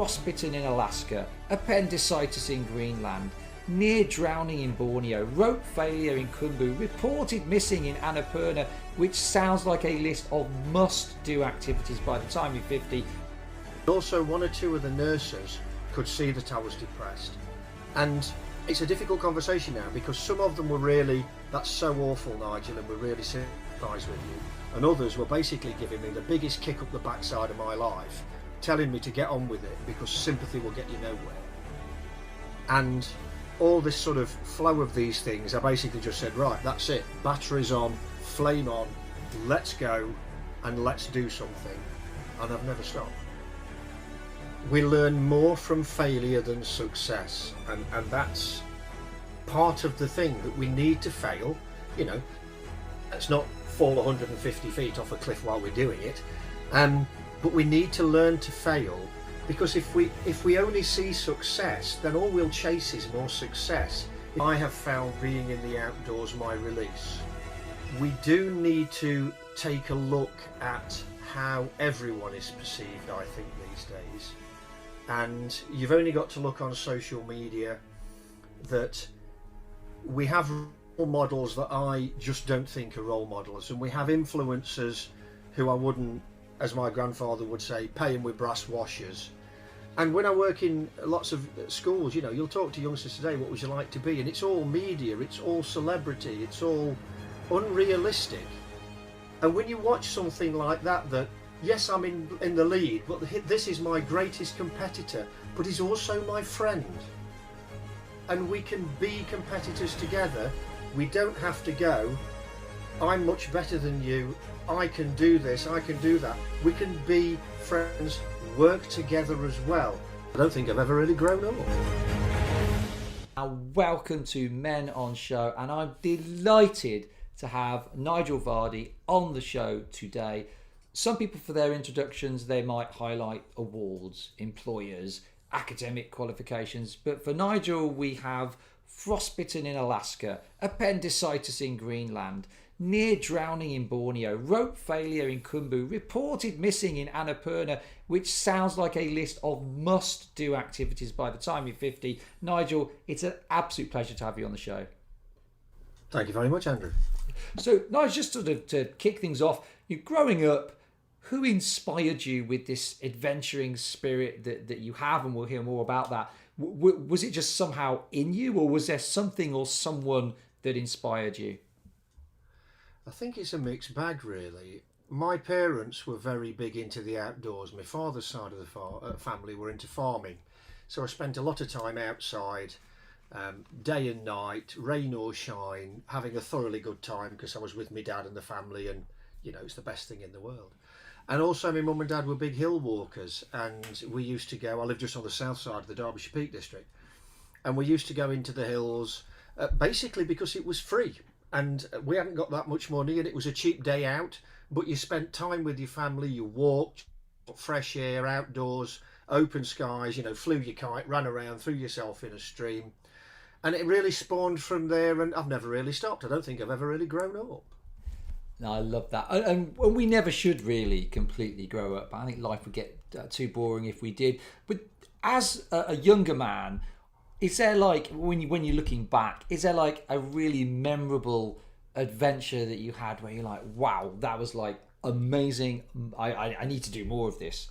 frostbitten in Alaska, appendicitis in Greenland, near drowning in Borneo, rope failure in Kumbu, reported missing in Annapurna, which sounds like a list of must-do activities by the time you're 50. Also, one or two of the nurses could see that I was depressed. And it's a difficult conversation now because some of them were really, that's so awful, Nigel, and we're really sympathise with you. And others were basically giving me the biggest kick up the backside of my life, telling me to get on with it because sympathy will get you nowhere. And all this sort of flow of these things, I basically just said, right, that's it, batteries on, flame on, let's go and let's do something. And I've never stopped. We learn more from failure than success, and that's part of the thing, that we need to fail. You know, let's not fall 150 feet off a cliff while we're doing it, but we need to learn to fail, because if we only see success, then all we'll chase is more success. I have found being in the outdoors my release. We do need to take a look at how everyone is perceived, I think, these days. And you've only got to look on social media that we have role models that I just don't think are role models, and we have influencers who I wouldn't, as my grandfather would say, pay them with brass washers. And when I work in lots of schools, you know, you'll talk to youngsters today, what would you like to be? And it's all media, it's all celebrity, it's all unrealistic. And when you watch something like that, yes, I'm in the lead, but this is my greatest competitor, but he's also my friend. And we can be competitors together. We don't have to go, I'm much better than you, I can do this, I can do that. We can be friends, work together as well. I don't think I've ever really grown up. Welcome to Men on Show, and I'm delighted to have Nigel Vardy on the show today. Some people, for their introductions, they might highlight awards, employers, academic qualifications, but for Nigel we have frostbitten in Alaska, appendicitis in Greenland, near drowning in Borneo, rope failure in Kumbu, reported missing in Annapurna, which sounds like a list of must-do activities by the time you're 50. Nigel, it's an absolute pleasure to have you on the show. Thank you very much, Andrew. So, Nigel, just sort of to kick things off, you're growing up, who inspired you with this adventuring spirit that you have, and we'll hear more about that? Was it just somehow in you, or was there something or someone that inspired you? I think it's a mixed bag, really. My parents were very big into the outdoors. My father's side of the family were into farming, so I spent a lot of time outside, day and night, rain or shine, having a thoroughly good time because I was with my dad and the family, and you know, it's the best thing in the world. And also my mum and dad were big hill walkers, and we used to go, I lived just on the south side of the Derbyshire Peak District, and we used to go into the hills basically because it was free, and we hadn't got that much money, and it was a cheap day out, but you spent time with your family, you walked, fresh air, outdoors, open skies, you know, flew your kite, ran around, threw yourself in a stream, and it really spawned from there, and I've never really stopped. I don't think I've ever really grown up. No, I love that. And we never should really completely grow up. I think life would get too boring if we did. But as a younger man, is there like, when you're looking back, is there like a really memorable adventure that you had where you're like, wow, that was like amazing, I need to do more of this?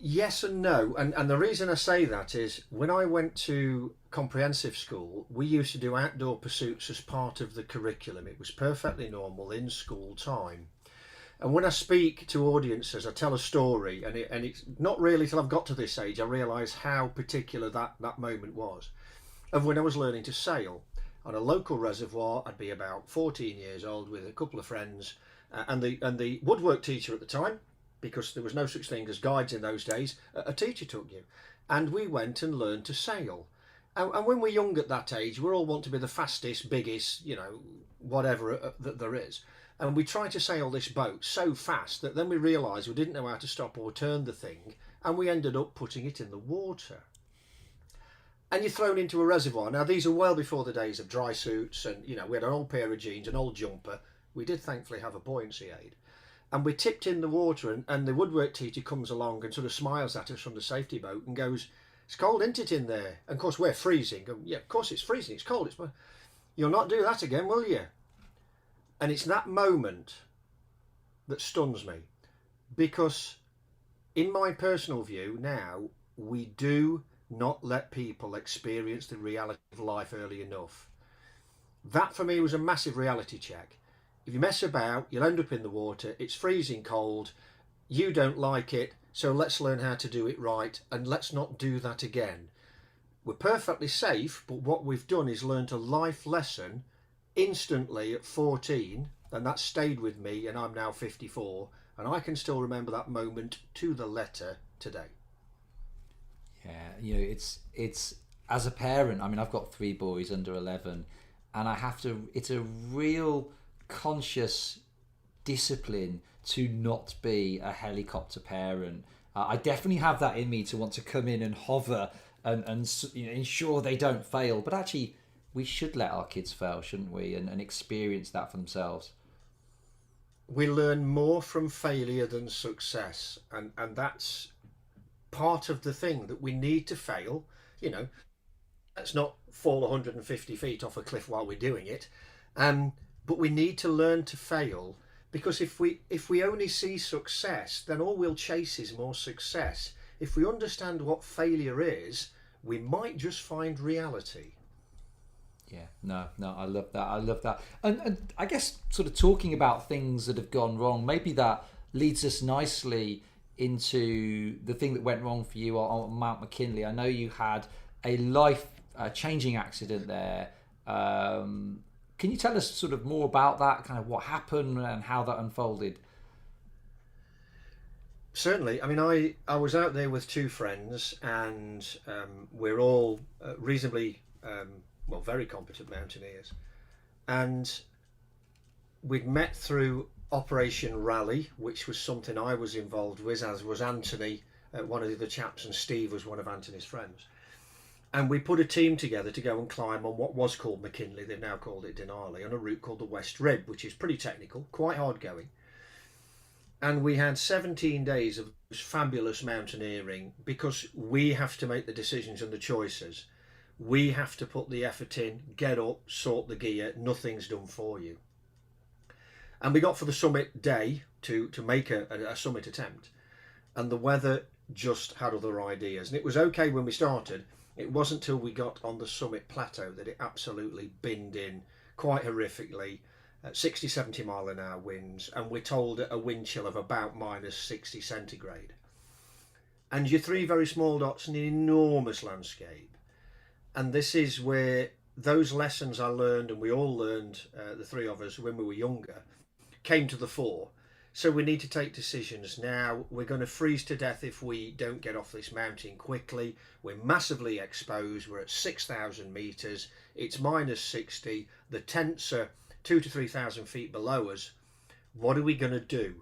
Yes and no, and the reason I say that is when I went to comprehensive school, we used to do outdoor pursuits as part of the curriculum. It was perfectly normal in school time. And when I speak to audiences, I tell a story, and it's not really till I've got to this age I realise how particular that moment was, of when I was learning to sail on a local reservoir. I'd be about 14 years old with a couple of friends, and the woodwork teacher at the time, because there was no such thing as guides in those days, a teacher took you, and we went and learned to sail. And when we're young at that age, we all want to be the fastest, biggest, you know, whatever that there is. And we tried to sail this boat so fast that then we realised we didn't know how to stop or turn the thing, and we ended up putting it in the water. And you're thrown into a reservoir. Now, these are well before the days of dry suits, and, you know, we had an old pair of jeans, an old jumper. We did thankfully have a buoyancy aid. And we tipped in the water, and the woodwork teacher comes along and sort of smiles at us from the safety boat and goes, "It's cold, isn't it, in there?" And of course we're freezing. Yeah, of course it's freezing. It's cold. You'll not do that again, will you? And it's that moment that stuns me, because in my personal view now, we do not let people experience the reality of life early enough. That for me was a massive reality check. If you mess about, you'll end up in the water. It's freezing cold. You don't like it, so let's learn how to do it right, and let's not do that again. We're perfectly safe, but what we've done is learnt a life lesson instantly at 14, and that stayed with me, and I'm now 54, and I can still remember that moment to the letter today. Yeah, it's as a parent. I mean, I've got 3 boys under 11, and I have to. It's a real conscious discipline to not be a helicopter parent. I definitely have that in me to want to come in and hover and ensure they don't fail. But actually, we should let our kids fail, shouldn't we? And experience that for themselves. We learn more from failure than success, and that's part of the thing, that we need to fail. Let's not fall 150 feet off a cliff while we're doing it. But we need to learn to fail, because if we only see success, then all we'll chase is more success. If we understand what failure is, we might just find reality. Yeah, no, I love that. And I guess sort of talking about things that have gone wrong, maybe that leads us nicely into the thing that went wrong for you on Mount McKinley. I know you had a life-changing accident there. Can you tell us sort of more about that, kind of what happened and how that unfolded? Certainly. I mean, I was out there with 2 friends, and we're all reasonably, very competent mountaineers. And we'd met through Operation Rally, which was something I was involved with, as was Anthony, one of the other chaps, and Steve was one of Anthony's friends. And we put a team together to go and climb on what was called McKinley, they've now called it Denali, on a route called the West Rib, which is pretty technical, quite hard going. And we had 17 days of fabulous mountaineering, because we have to make the decisions and the choices. We have to put the effort in, get up, sort the gear, nothing's done for you. And we got for the summit day to make a summit attempt, and the weather just had other ideas. And it was okay when we started. It wasn't till we got on the summit plateau that it absolutely binned in quite horrifically, 60, 70 mile an hour winds, and we're told a wind chill of about minus 60 centigrade. And you're 3 very small dots in an enormous landscape. And this is where those lessons I learned, and we all learned, the 3 of us, when we were younger, came to the fore. So we need to take decisions now. We're going to freeze to death if we don't get off this mountain quickly. We're massively exposed. We're at 6,000 metres. It's minus 60. The tents are 2,000 to 3,000 feet below us. What are we going to do?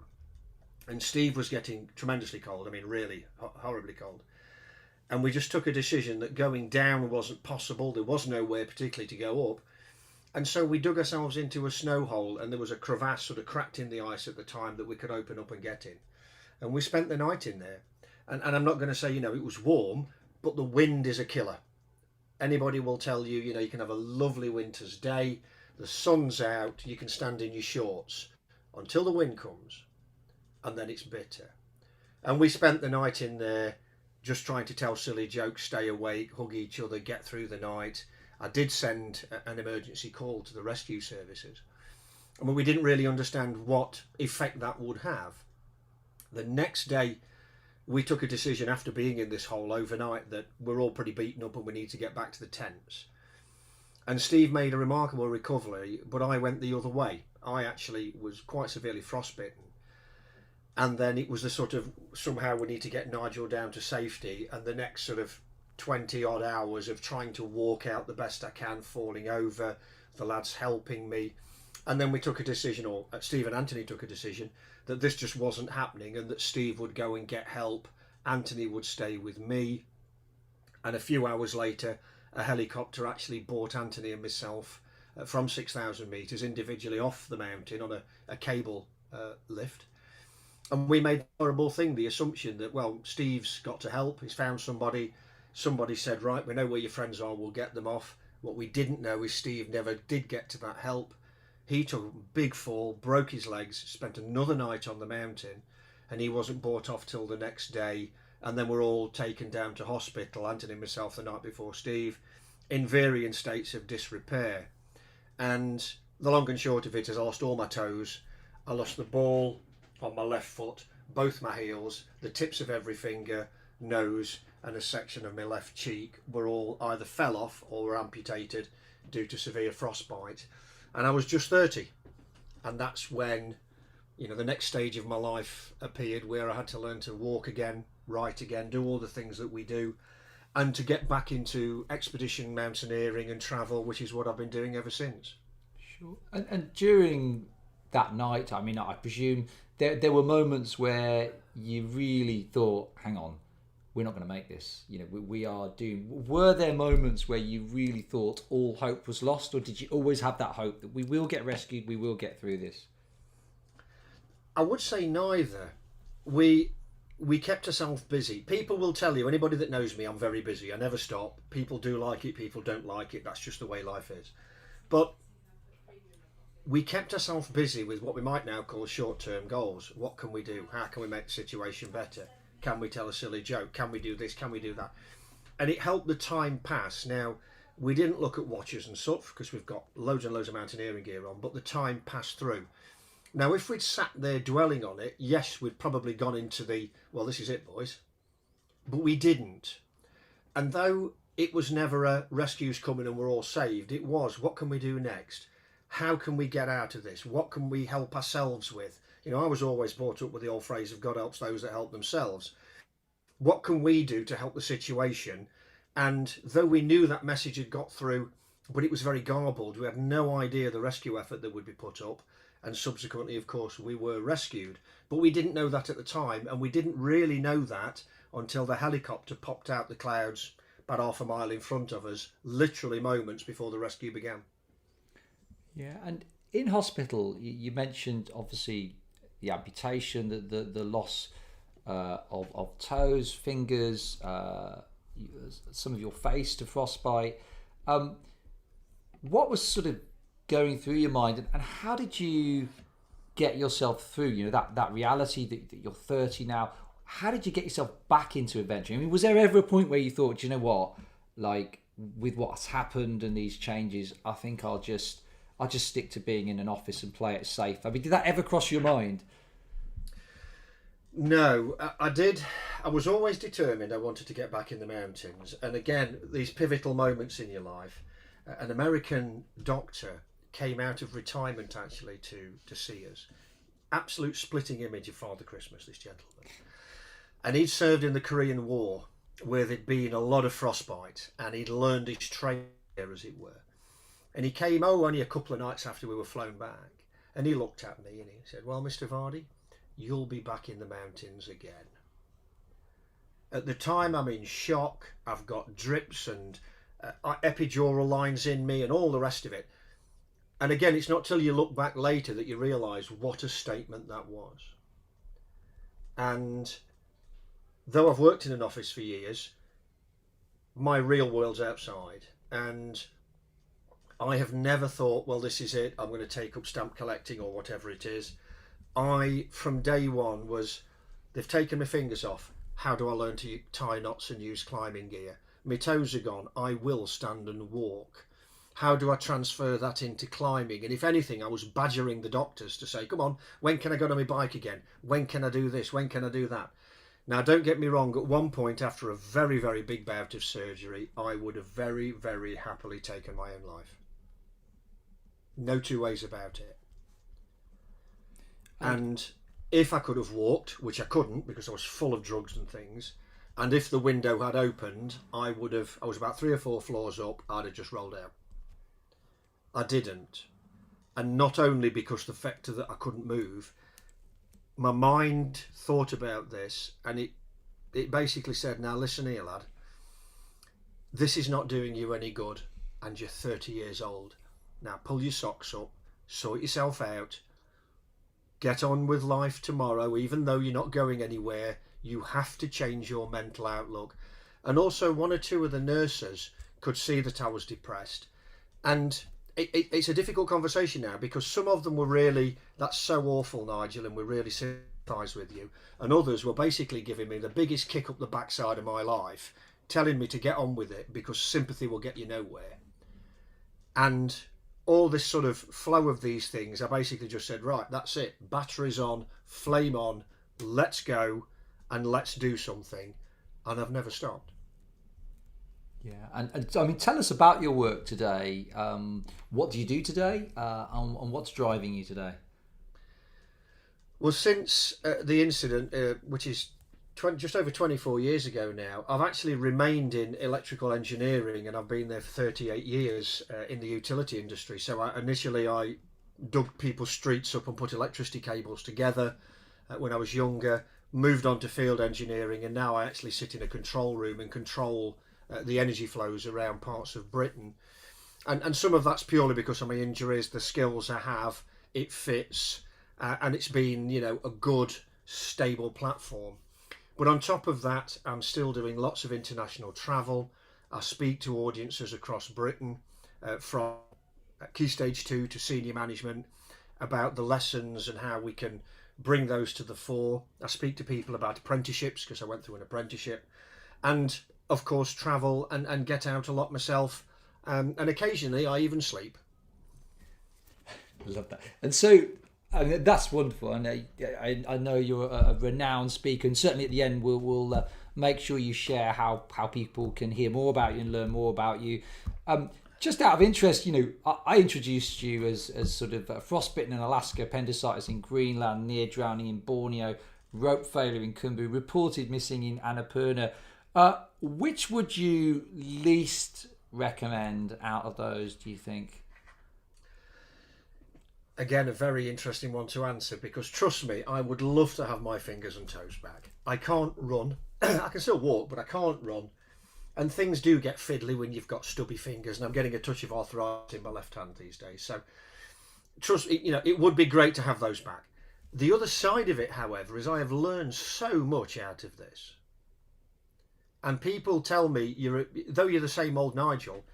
And Steve was getting tremendously cold. I mean, really horribly cold. And we just took a decision that going down wasn't possible. There was nowhere particularly to go up. And so we dug ourselves into a snow hole, and there was a crevasse sort of cracked in the ice at the time that we could open up and get in. And we spent the night in there. And I'm not going to say, it was warm, but the wind is a killer. Anybody will tell you, you can have a lovely winter's day, the sun's out, you can stand in your shorts until the wind comes, and then it's bitter. And we spent the night in there just trying to tell silly jokes, stay awake, hug each other, get through the night. I did send an emergency call to the rescue services. I mean, we didn't really understand what effect that would have. The next day, we took a decision after being in this hole overnight that we're all pretty beaten up and we need to get back to the tents. And Steve made a remarkable recovery, but I went the other way. I actually was quite severely frostbitten. And then it was a sort of, somehow we need to get Nigel down to safety, and the next sort of 20 odd hours of trying to walk out the best I can, falling over, the lads helping me. And then we took a decision, or Steve and Anthony took a decision, that this just wasn't happening, and that Steve would go and get help, Anthony would stay with me. And a few hours later, a helicopter actually brought Anthony and myself from 6,000 metres individually off the mountain on a cable lift. And we made the horrible thing, the assumption that, well, Steve's got to help, he's found somebody. Somebody said, right, we know where your friends are, we'll get them off. What we didn't know is Steve never did get to that help. He took a big fall, broke his legs, spent another night on the mountain, and he wasn't brought off till the next day. And then we're all taken down to hospital, Anthony and myself the night before Steve, in varying states of disrepair. And the long and short of it is I lost all my toes. I lost the ball on my left foot, both my heels, the tips of every finger, nose, and a section of my left cheek were all either fell off or were amputated due to severe frostbite. And I was just 30. And that's when, the next stage of my life appeared, where I had to learn to walk again, write again, do all the things that we do, and to get back into expedition mountaineering and travel, which is what I've been doing ever since. Sure. And during that night, I mean, I presume there were moments where you really thought, hang on, we're not going to make this. We are doomed. Were there moments where you really thought all hope was lost, or did you always have that hope that we will get rescued, we will get through this? I would say neither. We kept ourselves busy. People will tell you, anybody that knows me, I'm very busy. I never stop. People do like it, people don't like it. That's just the way life is. But we kept ourselves busy with what we might now call short-term goals. What can we do? How can we make the situation better? Can we tell a silly joke? Can we do this? Can we do that? And it helped the time pass. Now, we didn't look at watches and stuff because we've got loads and loads of mountaineering gear on, but the time passed through. Now, if we'd sat there dwelling on it, yes, we'd probably gone into well, this is it, boys. But we didn't. And though it was never a rescue's coming and we're all saved, it was, what can we do next? How can we get out of this? What can we help ourselves with? I was always brought up with the old phrase of God helps those that help themselves. What can we do to help the situation? And though we knew that message had got through, but it was very garbled, we had no idea the rescue effort that would be put up. And subsequently, of course, we were rescued. But we didn't know that at the time, and we didn't really know that until the helicopter popped out the clouds about half a mile in front of us, literally moments before the rescue began. Yeah, and in hospital, you mentioned, obviously, the amputation, the loss of toes, fingers, some of your face to frostbite. What was sort of going through your mind, and how did you get yourself through that reality that you're 30 now? How did you get yourself back into adventure? I mean, was there ever a point where you thought, do you know what, like with what's happened and these changes, I think I'll just stick to being in an office and play it safe? I mean, did that ever cross your mind? No, I did. I was always determined I wanted to get back in the mountains. And again, these pivotal moments in your life. An American doctor came out of retirement actually to see us. Absolute splitting image of Father Christmas, this gentleman. And he'd served in the Korean War, where there'd been a lot of frostbite, and he'd learned his trade there, as it were. And he came, only a couple of nights after we were flown back, and he looked at me and he said, well, Mr. Vardy, you'll be back in the mountains again. At the time, I'm in shock. I've got drips and epidural lines in me and all the rest of it. And again, it's not till you look back later that you realise what a statement that was. And though I've worked in an office for years, my real world's outside. And I have never thought, well, this is it, I'm going to take up stamp collecting or whatever it is. From day one they've taken my fingers off. How do I learn to tie knots and use climbing gear? My toes are gone. I will stand and walk. How do I transfer that into climbing? And if anything, I was badgering the doctors to say, come on, when can I go on my bike again? When can I do this? When can I do that? Now, don't get me wrong. At one point, after a very, very big bout of surgery, I would have very, very happily taken my own life. No two ways about it. And if I could have walked, which I couldn't because I was full of drugs and things, and if the window had opened, I was about 3 or 4 floors up, I'd have just rolled out. I didn't. And not only because the fact that I couldn't move, my mind thought about this, and it basically said, now listen here, lad, this is not doing you any good, and you're 30 years old. Now pull your socks up, sort yourself out, get on with life tomorrow, even though you're not going anywhere. You have to change your mental outlook. And also, one or two of the nurses could see that I was depressed. And it's a difficult conversation now, because some of them were really, that's so awful, Nigel, and we really sympathise with you. And others were basically giving me the biggest kick up the backside of my life, telling me to get on with it because sympathy will get you nowhere. And all this sort of flow of these things, I basically just said, right, that's it. Batteries on, flame on, let's go and let's do something. And I've never stopped. Yeah, and I mean, tell us about your work today. What do you do today, and what's driving you today? Well, since the incident, which is just over 24 years ago now, I've actually remained in electrical engineering, and I've been there for 38 years in the utility industry. So initially I dug people's streets up and put electricity cables together when I was younger, moved on to field engineering, and now I actually sit in a control room and control the energy flows around parts of Britain. And some of that's purely because of my injuries, the skills I have, it fits, and it's been, a good, stable platform. But on top of that, I'm still doing lots of international travel. I speak to audiences across Britain, from Key Stage 2 to senior management, about the lessons and how we can bring those to the fore. I speak to people about apprenticeships, because I went through an apprenticeship. And of course, travel and get out a lot myself. And occasionally I even sleep. I love that. And so, I mean, that's wonderful. I know you're a renowned speaker, and certainly at the end we'll make sure you share how people can hear more about you and learn more about you. Just out of interest, I introduced you as sort of frostbitten in Alaska, appendicitis in Greenland, near drowning in Borneo, rope failure in Kumbu, reported missing in Annapurna. Which would you least recommend out of those, do you think? Again, a very interesting one to answer, because trust me, I would love to have my fingers and toes back. I can't run. I can still walk, but I can't run. And things do get fiddly when you've got stubby fingers, and I'm getting a touch of arthritis in my left hand these days. So trust me, it would be great to have those back. The other side of it, however, is I have learned so much out of this. And people tell me, though you're the same old Nigel,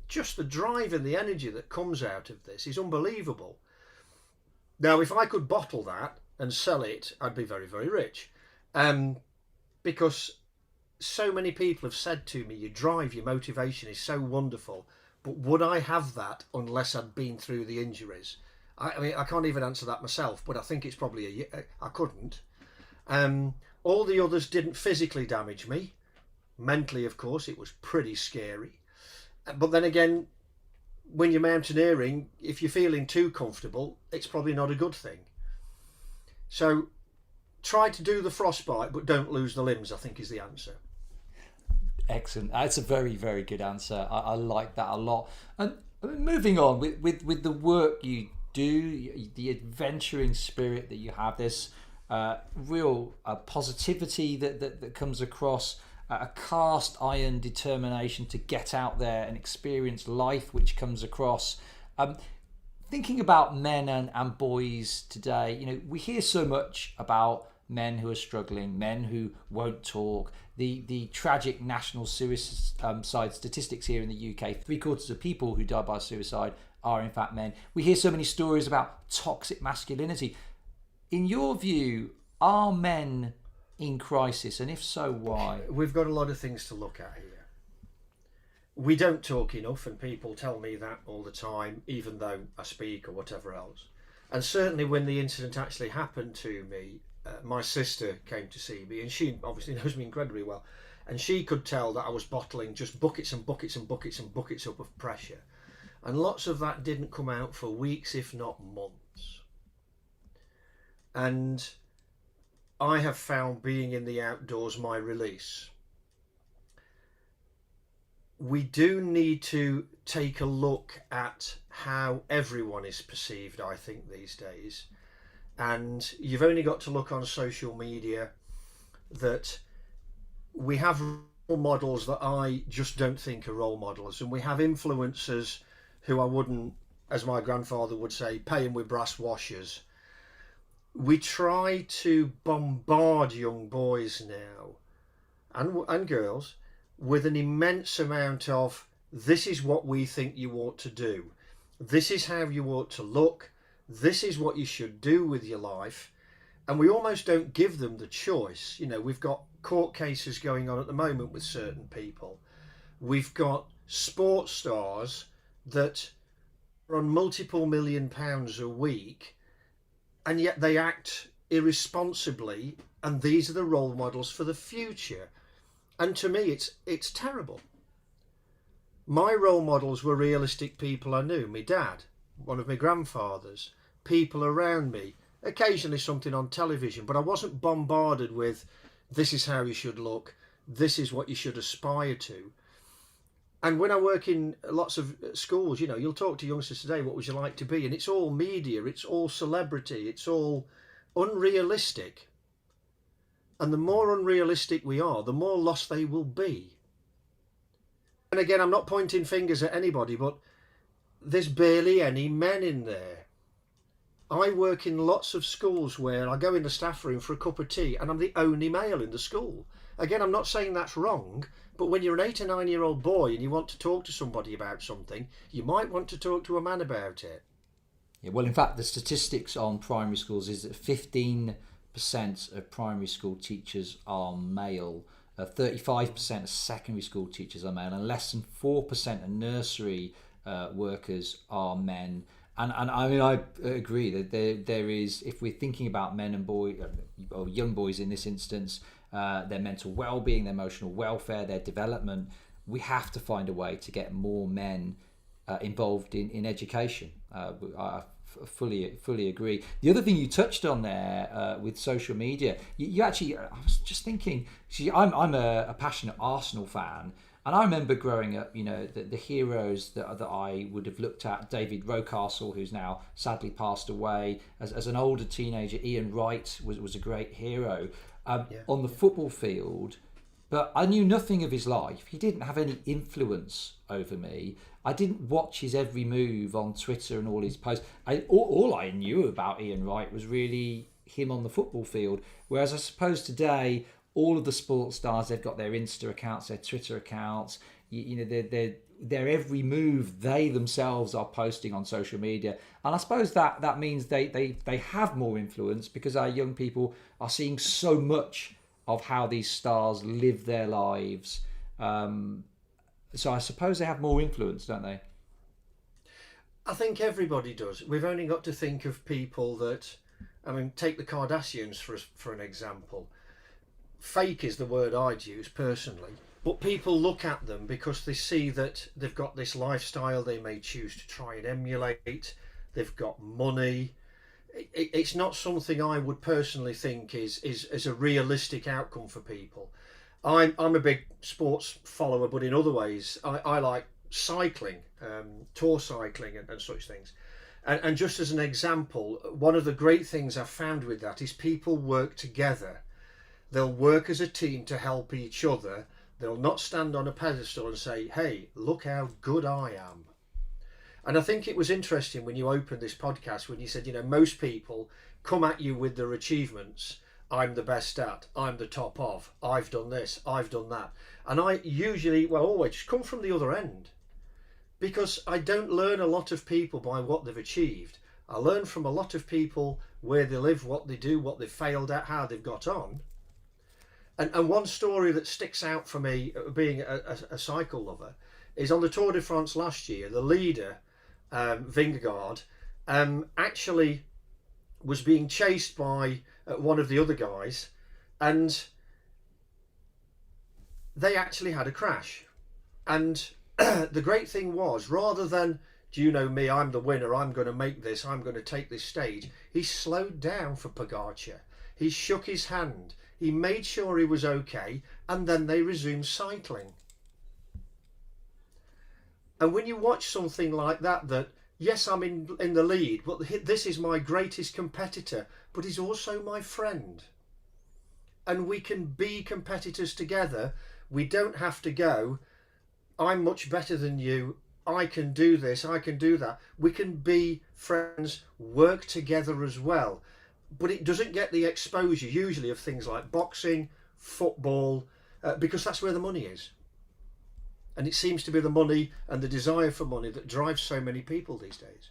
just the drive and the energy that comes out of this is unbelievable. Now, if I could bottle that and sell it, I'd be very, very rich. Because so many people have said to me, your drive, your motivation is so wonderful, but would I have that unless I'd been through the injuries? I mean, I can't even answer that myself, but I think it's probably I couldn't. All the others didn't physically damage me. Mentally, of course, it was pretty scary. But then again, when you're mountaineering, if you're feeling too comfortable, it's probably not a good thing. So try to do the frostbite, but don't lose the limbs, I think is the answer. Excellent. That's a very, very good answer. I like that a lot. And moving on with the work you do, the adventuring spirit that you have, this real positivity that comes across, a cast iron determination to get out there and experience life, which comes across. Thinking about men and boys today, we hear so much about men who are struggling, men who won't talk, the tragic national suicide statistics here in the UK. 3/4 of people who die by suicide are in fact men. We hear so many stories about toxic masculinity. In your view, are men in crisis, and if so, why? We've got a lot of things to look at here. We don't talk enough, and people tell me that all the time, even though I speak or whatever else. And certainly when the incident actually happened to me, my sister came to see me, and she obviously knows me incredibly well, and she could tell that I was bottling just buckets and buckets and buckets and buckets up of pressure, and lots of that didn't come out for weeks, if not months. And I have found being in the outdoors my release. We do need to take a look at how everyone is perceived, I think, these days. And you've only got to look on social media that we have role models that I just don't think are role models. And we have influencers who I wouldn't, as my grandfather would say, pay them with brass washers. we try to bombard young boys now and girls with an immense amount of, this is what we think you ought to do, this is how you ought to look, this is what you should do with your life, and we almost don't give them the choice. You know, we've got court cases going on at the moment with certain people. We've got sports stars that are on multiple £1 million a week, and yet they act irresponsibly, and these are the role models for the future. And to me, it's terrible. My role models were realistic people I knew. My dad, one of my grandfathers, people around me, occasionally something on television, but I wasn't bombarded with, this is how you should look, this is what you should aspire to. And when I work in lots of schools, you know, you'll talk to youngsters today, what would you like to be? And it's all media, it's all celebrity, it's all unrealistic. And the more unrealistic we are, the more lost they will be. And again, I'm not pointing fingers at anybody, but there's barely any men in there. I work in lots of schools where I go in the staff room for a cup of tea and I'm the only male in the school. Again, I'm not saying that's wrong, but when you're an 8 or 9-year-old boy and you want to talk to somebody about something, you might want to talk to a man about it. Yeah, well, in fact, the statistics on primary schools is that 15% of primary school teachers are male, 35% of secondary school teachers are male, and less than 4% of nursery workers are men. And I mean, I agree that there is, if we're thinking about men and boys, or young boys in this instance, their mental well-being, their emotional welfare, their development, we have to find a way to get more men involved in education. I fully agree. The other thing you touched on there with social media, you actually, I was just thinking, see, I'm a passionate Arsenal fan. And I remember growing up, you know, the heroes that I would have looked at, David Rocastle, who's now sadly passed away. As an older teenager, Ian Wright was a great hero on the football field. But I knew nothing of his life. He didn't have any influence over me. I didn't watch his every move on Twitter and all his posts. All I knew about Ian Wright was really him on the football field. Whereas I suppose today, all of the sports stars, they've got their Insta accounts, their Twitter accounts. You know, their every move they themselves are posting on social media, and I suppose that means they have more influence because our young people are seeing so much of how these stars live their lives. So I suppose they have more influence, don't they? I think everybody does. We've only got to think of people that, I mean, take the Kardashians for an example. Fake is the word I'd use personally, but people look at them because they see that they've got this lifestyle they may choose to try and emulate. They've got money. It's not something I would personally think is a realistic outcome for people. I'm a big sports follower, but in other ways I like cycling, tour cycling and such things. And just as an example, one of the great things I've found with that is people work together. They'll work as a team to help each other. They'll not stand on a pedestal and say, hey, look how good I am. And I think it was interesting when you opened this podcast, when you said, you know, most people come at you with their achievements. I'm the best at, I'm the top of, I've done this, I've done that. And I usually, well, always just come from the other end, because I don't learn a lot of people by what they've achieved. I learn from a lot of people where they live, what they do, what they've failed at, how they've got on. And one story that sticks out for me, being a cycle lover, is on the Tour de France last year, the leader, Vingegaard, actually was being chased by one of the other guys, and they actually had a crash. And the great thing was, rather than, do you know me, I'm the winner, I'm going to make this, I'm going to take this stage, he slowed down for Pogacar. He shook his hand. He made sure he was okay, and then they resumed cycling. And when you watch something like that, yes, I'm in the lead, but this is my greatest competitor, but he's also my friend. And we can be competitors together. We don't have to go, I'm much better than you, I can do this, I can do that. We can be friends, work together as well. but it doesn't get the exposure usually of things like boxing, football, because that's where the money is. And it seems to be the money and the desire for money that drives so many people these days.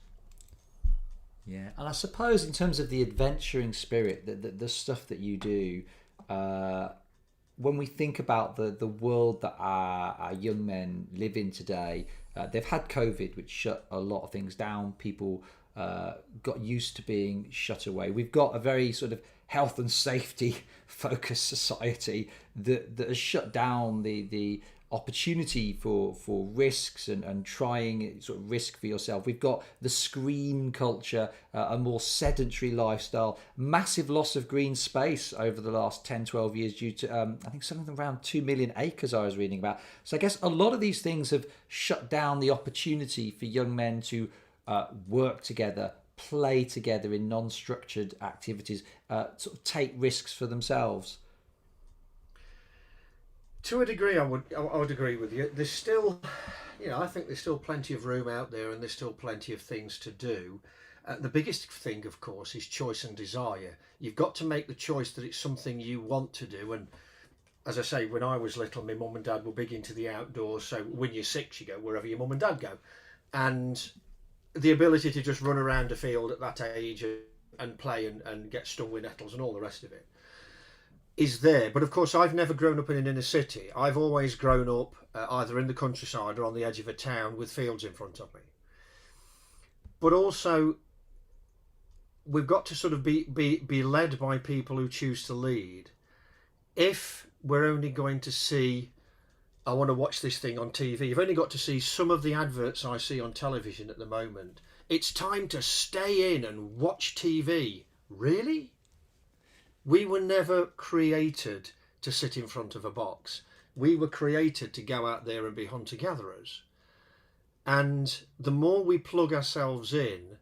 Yeah, and I suppose in terms of the adventuring spirit, the stuff that you do, when we think about the world that our young men live in today, they've had COVID, which shut a lot of things down. People got used to being shut away. We've got a very sort of health and safety focused society that has shut down the opportunity for risks and trying sort of risk for yourself. We've got the screen culture, a more sedentary lifestyle, massive loss of green space over the last 10-12 years due to I think something around 2 million acres I was reading about. So I guess a lot of these things have shut down the opportunity for young men to work together, play together in non-structured activities, sort of take risks for themselves. To a degree, I would agree with you. There's still, I think there's still plenty of room out there, and there's still plenty of things to do. The biggest thing, of course, is choice and desire. You've got to make the choice that it's something you want to do. And as I say, when I was little, my mum and dad were big into the outdoors. So when you're 6, you go wherever your mum and dad go, and the ability to just run around a field at that age and play and get stung with nettles and all the rest of it is there. But of course, I've never grown up in an inner city. I've always grown up either in the countryside or on the edge of a town with fields in front of me. But also, we've got to sort of be led by people who choose to lead. If we're only going to see, I want to watch this thing on TV, you've only got to see some of the adverts I see on television at the moment. It's time to stay in and watch TV. Really? We were never created to sit in front of a box. We were created to go out there and be hunter-gatherers. And the more we plug ourselves in,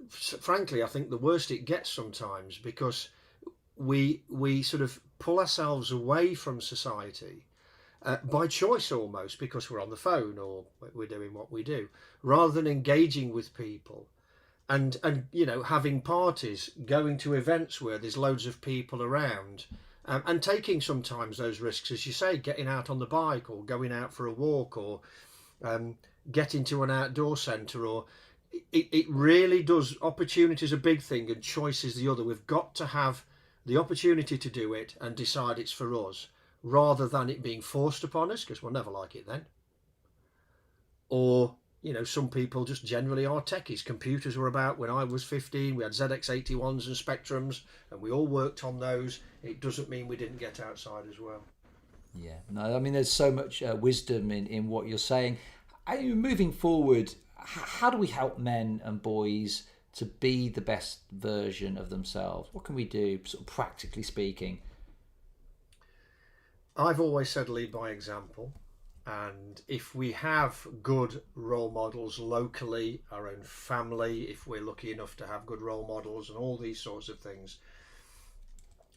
frankly, I think the worse it gets sometimes, because we sort of pull ourselves away from society by choice almost, because we're on the phone or we're doing what we do, rather than engaging with people. And having parties, going to events where there's loads of people around, and taking sometimes those risks, as you say, getting out on the bike or going out for a walk or getting to an outdoor centre. Or it really does. Opportunity is a big thing and choice is the other. We've got to have the opportunity to do it and decide it's for us, rather than it being forced upon us, because we'll never like it then. Or some people just generally are techies. Computers were about when I was 15. We had ZX81s and Spectrums, and we all worked on those. It doesn't mean we didn't get outside as well. Yeah, no, I mean, there's so much wisdom in what you're saying. Moving forward, how do we help men and boys to be the best version of themselves? What can we do, sort of practically speaking? I've always said lead by example. And if we have good role models locally, our own family, if we're lucky enough to have good role models and all these sorts of things,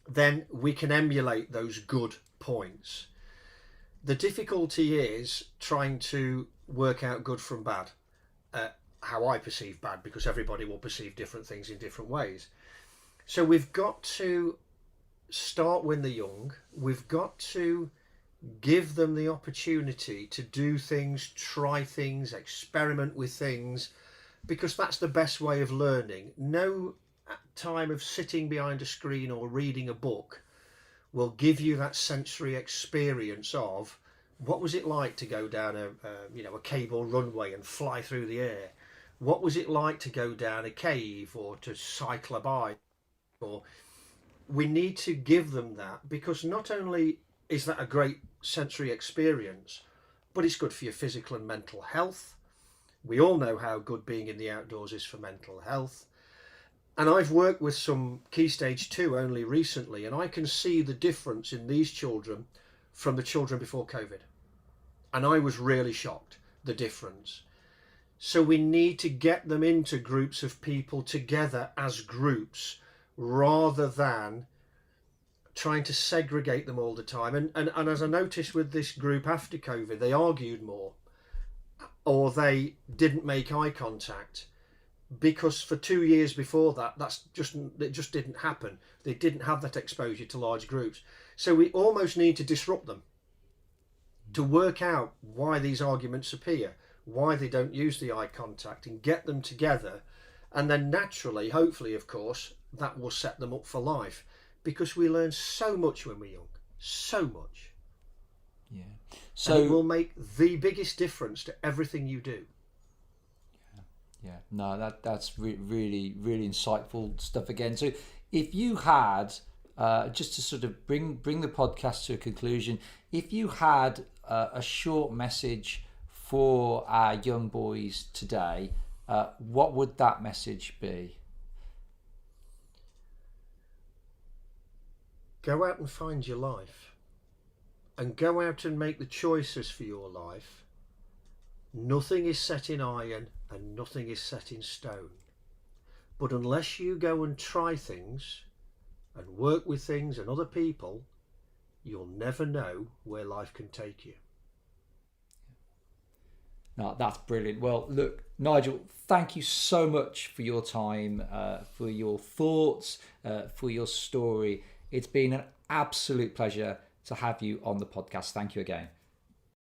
then we can emulate those good points. The difficulty is trying to work out good from bad, how I perceive bad, because everybody will perceive different things in different ways. So we've got to start when they're young. We've got to give them the opportunity to do things, try things, experiment with things, because that's the best way of learning. No time of sitting behind a screen or reading a book will give you that sensory experience of what was it like to go down a cable runway and fly through the air. What was it like to go down a cave or to cycle a bike? Or we need to give them that, because not only is that a great sensory experience, but it's good for your physical and mental health. We all know how good being in the outdoors is for mental health. And I've worked with some Key Stage 2 only recently, and I can see the difference in these children from the children before COVID. And I was really shocked, the difference. So we need to get them into groups of people together as groups, rather than trying to segregate them all the time. And as I noticed with this group after COVID, they argued more, or they didn't make eye contact, because for 2 years before that, it just didn't happen. They didn't have that exposure to large groups. So we almost need to disrupt them to work out why these arguments appear, why they don't use the eye contact, and get them together. And then naturally, hopefully, of course, that will set them up for life, because we learn so much when we're young, so much. Yeah. So and it will make the biggest difference to everything you do. Yeah, no, that's really, really insightful stuff again. So if you had, just to sort of bring the podcast to a conclusion, if you had a short message for our young boys today, what would that message be? Go out and find your life, and go out and make the choices for your life. Nothing is set in iron and nothing is set in stone. But unless you go and try things and work with things and other people, you'll never know where life can take you. No, that's brilliant. Well, look, Nigel, thank you so much for your time, for your thoughts, for your story. It's been an absolute pleasure to have you on the podcast. Thank you again.